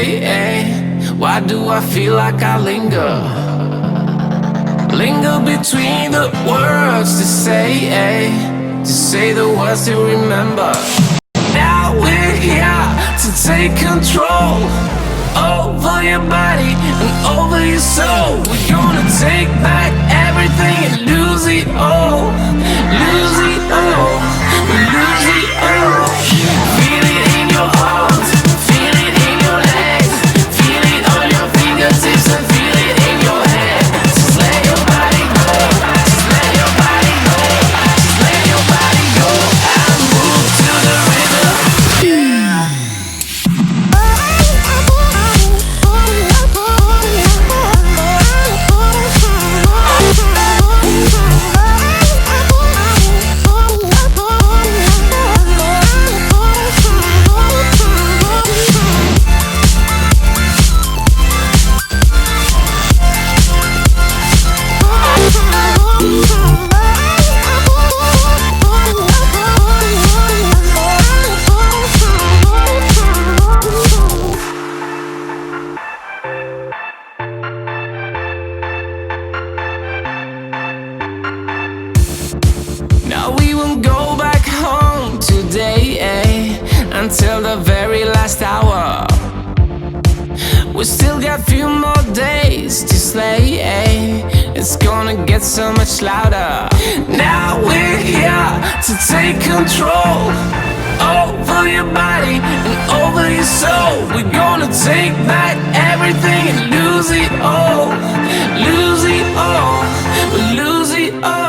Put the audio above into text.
today. Why do I feel like I linger? Linger between the words to say the words to remember. Now we're here to take control over your body and over your soul. We're gonna take back everything and lose it all. Lose it all. Lose it all. Feel it in your arms, feel it in your legs, feel it on your fingertips and feel it in your head. Just let your body go, just let your body go, just let your body go and move to the rhythm. Now we won't go back home today, until the very last hour. We still got few more days to slay, it's gonna get so much louder. Now we're here to take control over your body and over your soul. We're gonna take back everything and lose it all. Lose it all. Lose it all.